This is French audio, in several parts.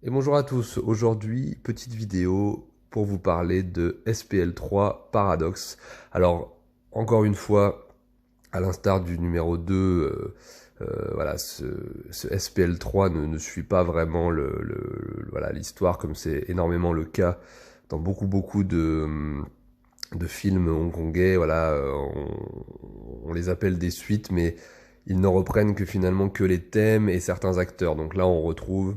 Et bonjour à tous, aujourd'hui petite vidéo pour vous parler de SPL3 Paradox. Alors encore une fois, à l'instar du numéro 2, voilà, ce SPL3 ne suit pas vraiment voilà, l'histoire comme c'est énormément le cas dans beaucoup de films hongkongais. Voilà, on les appelle des suites, mais ils ne reprennent que finalement que les thèmes et certains acteurs. Donc là on retrouve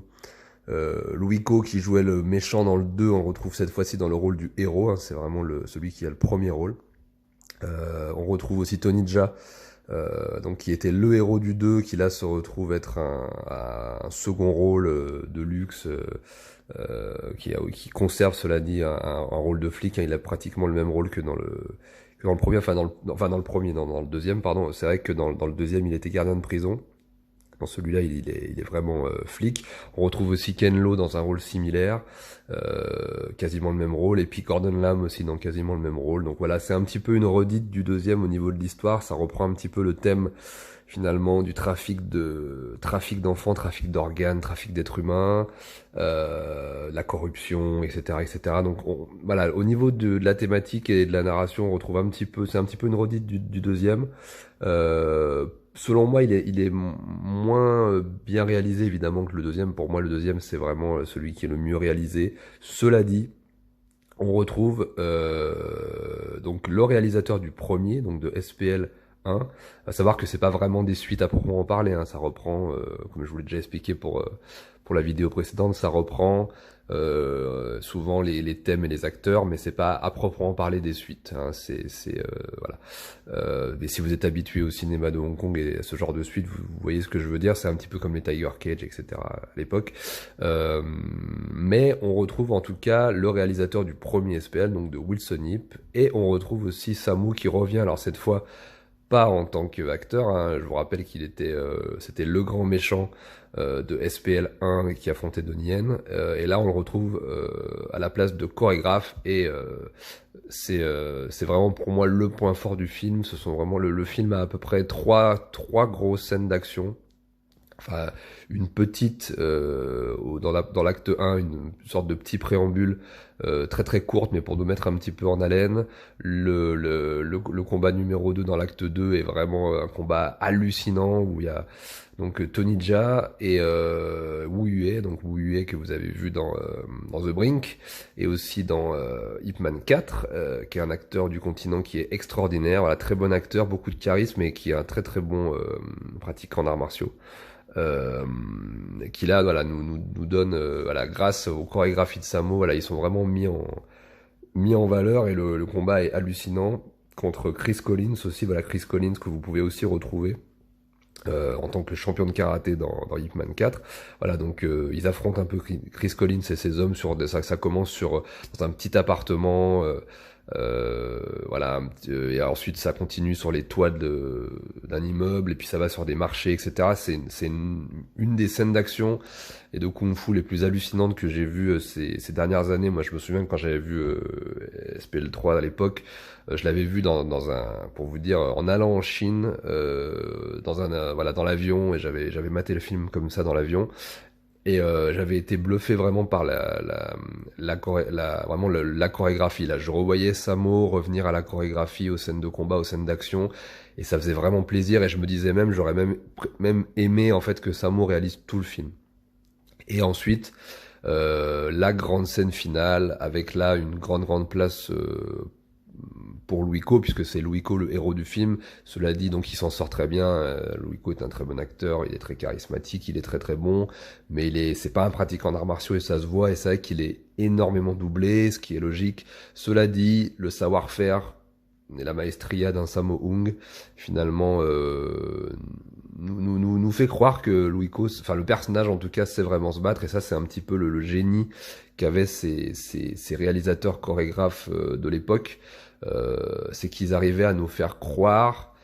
Louis Co qui jouait le méchant dans le 2, on le retrouve cette fois-ci dans le rôle du héros, hein, c'est vraiment celui qui a le premier rôle. On retrouve aussi Tony Jaa, donc qui était le héros du 2, qui là se retrouve être un second rôle de luxe, qui conserve, cela dit, un rôle de flic, hein. Il a pratiquement le même rôle que dans le premier, dans le premier, dans le deuxième, pardon. C'est vrai que dans le deuxième, il était gardien de prison. Dans celui-là, il est vraiment flic. On retrouve aussi Ken Lo dans un rôle similaire, quasiment le même rôle, et puis Gordon Lam aussi dans quasiment le même rôle. Donc voilà, c'est un petit peu une redite du deuxième au niveau de l'histoire. Ça reprend un petit peu le thème finalement du trafic d'enfants, trafic d'organes, trafic d'êtres humains, la corruption, etc., etc. Donc voilà, au niveau de la thématique et de la narration, on retrouve un petit peu, c'est un petit peu une redite du deuxième. Selon moi, il est moins bien réalisé évidemment que le deuxième. Pour moi, le deuxième, c'est vraiment celui qui est le mieux réalisé. Cela dit, on retrouve donc le réalisateur du premier, donc de SPL 1. À savoir que c'est pas vraiment des suites à proprement parler, hein. Ça reprend, comme je vous l'ai déjà expliqué pour la vidéo précédente, ça reprend souvent les thèmes et les acteurs, mais c'est pas à proprement parler des suites, hein. Voilà. Mais si vous êtes habitué au cinéma de Hong Kong et à ce genre de suite, vous voyez ce que je veux dire. C'est un petit peu comme les Tiger Cage, etc. à l'époque. Euh, mais on retrouve en tout cas le réalisateur du premier SPL, donc de Wilson Yip, et on retrouve aussi Sammo qui revient. Alors cette fois pas en tant qu'acteur, hein. Je vous rappelle qu'il était, c'était le grand méchant de SPL 1 qui affrontait Donnie Yen. Et là, on le retrouve à la place de chorégraphe. Et c'est vraiment pour moi le point fort du film. Ce sont vraiment le film a à peu près trois grosses scènes d'action. Enfin, une petite dans l'acte 1, une sorte de petit préambule très très courte, mais pour nous mettre un petit peu en haleine. Le combat numéro 2 dans l'acte 2 est vraiment un combat hallucinant où il y a donc Tony Jaa et Wu Yue, donc Wu Yue que vous avez vu dans The Brink et aussi dans Ip Man 4, qui est un acteur du continent qui est extraordinaire. Voilà, très bon acteur, beaucoup de charisme et qui est un très très bon pratiquant d'arts martiaux. Euh, qui là voilà nous donne voilà, grâce aux chorégraphies de Sammo, voilà, ils sont vraiment mis en valeur et le combat est hallucinant contre Chris Collins aussi. Voilà, Chris Collins que vous pouvez aussi retrouver en tant que champion de karaté dans Ip Man 4. Voilà, donc ils affrontent un peu Chris Collins et ses hommes ça commence dans un petit appartement, voilà, et ensuite ça continue sur les toits d'un immeuble, et puis ça va sur des marchés, etc. C'est une des scènes d'action et de kung-fu les plus hallucinantes que j'ai vues ces dernières années. Moi, je me souviens que quand j'avais vu SPL3 à l'époque, je l'avais vu pour vous dire, en allant en Chine, voilà, dans l'avion, et j'avais maté le film comme ça dans l'avion. Et j'avais été bluffé vraiment par vraiment la chorégraphie. Là, je revoyais Sammo revenir à la chorégraphie, aux scènes de combat, aux scènes d'action, et ça faisait vraiment plaisir. Et je me disais même, j'aurais même aimé en fait que Sammo réalise tout le film. Et ensuite, la grande scène finale avec là une grande place pour Louis Co, puisque c'est Louis Co le héros du film. Cela dit, donc il s'en sort très bien. Louis Co est un très bon acteur, il est très charismatique, il est très très bon, mais c'est pas un pratiquant d'arts martiaux et ça se voit. Et c'est vrai qu'il est énormément doublé, ce qui est logique. Cela dit, le savoir-faire et la maestria d'un Sammo Hung finalement nous fait croire que Louis Co, enfin le personnage en tout cas, sait vraiment se battre. Et ça, c'est un petit peu le génie qu'avaient ces réalisateurs chorégraphes de l'époque. C'est qu'ils arrivaient à nous faire croire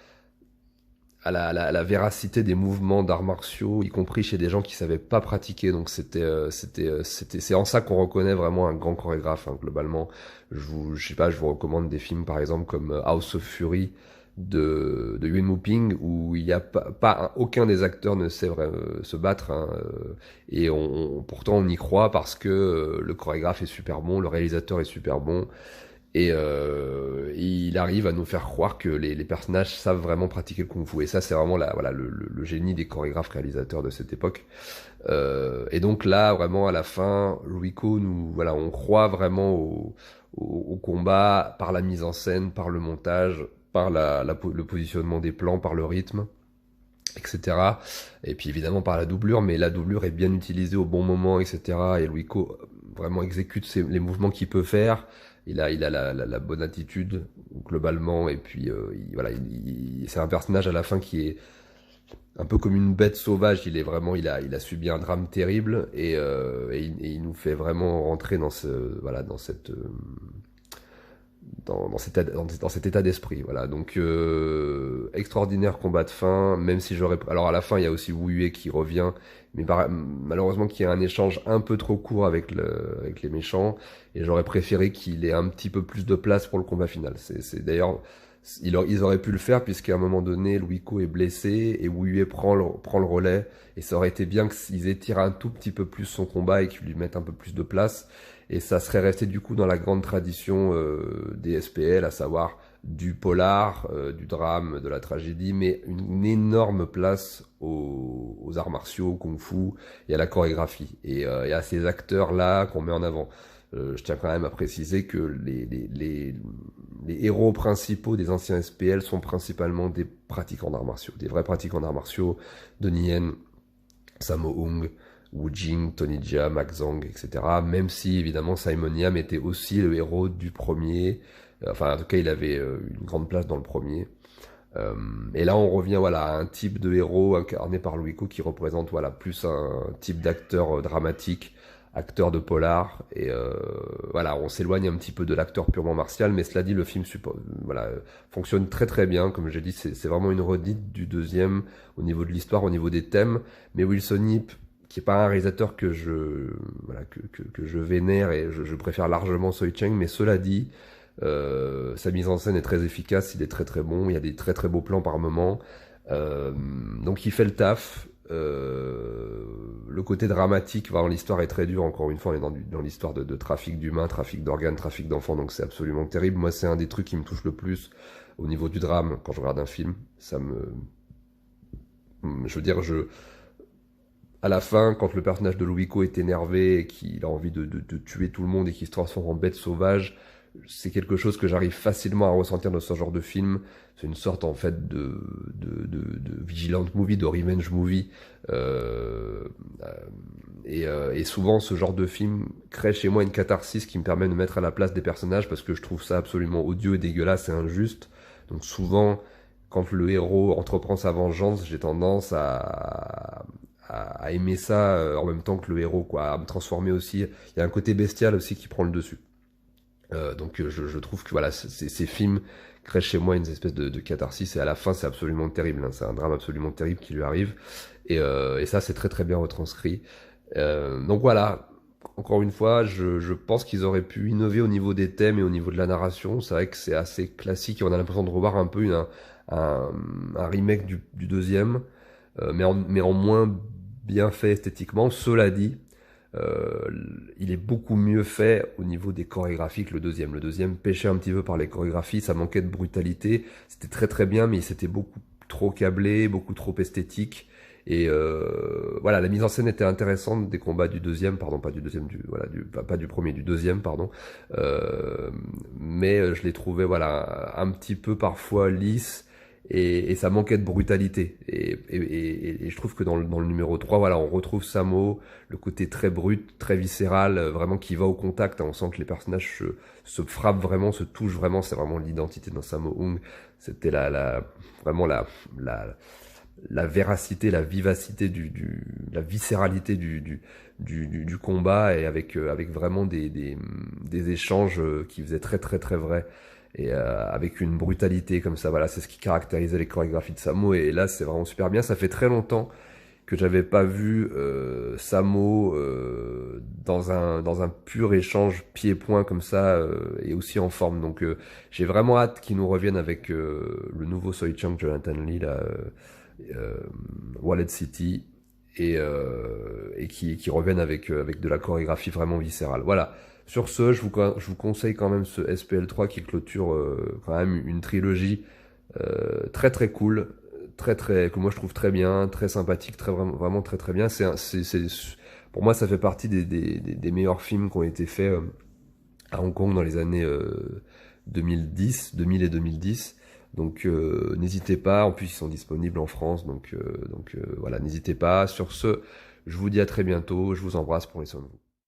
à la véracité des mouvements d'arts martiaux, y compris chez des gens qui savaient pas pratiquer. Donc c'est en ça qu'on reconnaît vraiment un grand chorégraphe, hein, globalement. Je sais pas, je vous recommande des films par exemple comme House of Fury de Yuen Woo-ping où il y a aucun des acteurs ne sait se battre, hein, et pourtant on y croit parce que le chorégraphe est super bon, le réalisateur est super bon, et il arrive à nous faire croire que les personnages savent vraiment pratiquer le kung-fu. Et ça, c'est vraiment voilà, le génie des chorégraphes réalisateurs de cette époque. Et donc là, vraiment, à la fin, Ruiko, voilà, on croit vraiment au combat par la mise en scène, par le montage, par le positionnement des plans, par le rythme, etc. Et puis évidemment par la doublure, mais la doublure est bien utilisée au bon moment, etc. Et Ruiko vraiment exécute les mouvements qu'il peut faire. Il a la bonne attitude globalement, et puis voilà, c'est un personnage à la fin qui est un peu comme une bête sauvage. Il a subi un drame terrible, et il nous fait vraiment rentrer dans dans cet état d'esprit. Voilà, donc extraordinaire combat de fin, même si alors à la fin il y a aussi Wu Yue qui revient, mais malheureusement qu'il y a un échange un peu trop court avec les méchants, et j'aurais préféré qu'il ait un petit peu plus de place pour le combat final. C'est d'ailleurs, ils auraient pu le faire, puisqu'à un moment donné Luiko est blessé et Wu Yue prend le relais, et ça aurait été bien qu'ils étirent un tout petit peu plus son combat et qu'ils lui mettent un peu plus de place. Et ça serait resté du coup dans la grande tradition des SPL, à savoir du polar, du drame, de la tragédie, mais une énorme place aux arts martiaux, au kung-fu et à la chorégraphie, et à ces acteurs-là qu'on met en avant. Je tiens quand même à préciser que les héros principaux des anciens SPL sont principalement des pratiquants d'arts martiaux, des vrais pratiquants d'arts martiaux, Donnie Yen, Sammo Hung, Wu Jing, Tony Jia, Max Zhang, etc. Même si, évidemment, Simon Yam était aussi le héros du premier. Enfin, en tout cas, il avait une grande place dans le premier. Et là, on revient voilà, à un type de héros incarné par Luiko qui représente voilà, plus un type d'acteur dramatique, acteur de polar. Et voilà, on s'éloigne un petit peu de l'acteur purement martial, mais cela dit, le film voilà, fonctionne très très bien. Comme j'ai dit, c'est vraiment une redite du deuxième au niveau de l'histoire, au niveau des thèmes. Mais Wilson Yip, qui est pas un réalisateur que je vénère, et je préfère largement Soi Cheng, mais cela dit, sa mise en scène est très efficace, il est très très bon, il y a des très très beaux plans par moment, donc il fait le taf. Le côté dramatique, l'histoire est très dure, encore une fois, on est dans l'histoire de trafic d'humains, trafic d'organes, trafic d'enfants, donc c'est absolument terrible. Moi, c'est un des trucs qui me touche le plus au niveau du drame quand je regarde un film. Je veux dire, à la fin, quand le personnage de Luiko est énervé et qu'il a envie de tuer tout le monde et qu'il se transforme en bête sauvage, c'est quelque chose que j'arrive facilement à ressentir dans ce genre de film. C'est une sorte en fait de vigilant movie, de revenge movie. Et souvent, ce genre de film crée chez moi une catharsis qui me permet de mettre à la place des personnages, parce que je trouve ça absolument odieux et dégueulasse et injuste. Donc souvent, quand le héros entreprend sa vengeance, j'ai tendance à aimer ça en même temps que le héros, quoi, à me transformer aussi. Il y a un côté bestial aussi qui prend le dessus. Donc je trouve que voilà, ces films créent chez moi une espèce de catharsis, et à la fin c'est absolument terrible, hein. C'est un drame absolument terrible qui lui arrive, et ça c'est très très bien retranscrit. Donc voilà, encore une fois, je pense qu'ils auraient pu innover au niveau des thèmes et au niveau de la narration. C'est vrai que c'est assez classique et on a l'impression de revoir un peu un remake du deuxième, mais en moins bien fait esthétiquement. Cela dit, il est beaucoup mieux fait au niveau des chorégraphies que le deuxième. Le deuxième pêchait un petit peu par les chorégraphies, ça manquait de brutalité. C'était très très bien, mais c'était beaucoup trop câblé, beaucoup trop esthétique. Et voilà, la mise en scène était intéressante des combats du deuxième, pardon, pas du deuxième, pas du premier, du deuxième, pardon. Mais je les trouvais voilà un petit peu parfois lisses. Et ça manquait de brutalité. Et je trouve que dans le numéro 3, voilà, on retrouve Sammo, le côté très brut, très viscéral, vraiment qui va au contact, hein. On sent que les personnages se frappent vraiment, se touchent vraiment. C'est vraiment l'identité dans Sammo Hung. C'était vraiment la véracité, la vivacité la viscéralité du combat, et avec vraiment des échanges qui faisaient très très très vrais. Et avec une brutalité comme ça, voilà, c'est ce qui caractérisait les chorégraphies de Sammo, et là c'est vraiment super bien. Ça fait très longtemps que j'avais pas vu Sammo dans un pur échange pied-point comme ça, et aussi en forme. Donc j'ai vraiment hâte qu'ils nous reviennent avec le nouveau Soy Chunk Jonathan Lee là, Wallet City, et qui reviennent avec de la chorégraphie vraiment viscérale. Voilà. Sur ce, je vous conseille quand même ce SPL3 qui clôture quand même une trilogie très très cool, que moi je trouve très bien, très sympathique, vraiment très très bien. Pour moi, ça fait partie des meilleurs films qui ont été faits à Hong Kong dans les années 2000 et 2010. Donc n'hésitez pas, en plus ils sont disponibles en France, donc voilà, n'hésitez pas. Sur ce, je vous dis à très bientôt, je vous embrasse, prenez soin de vous.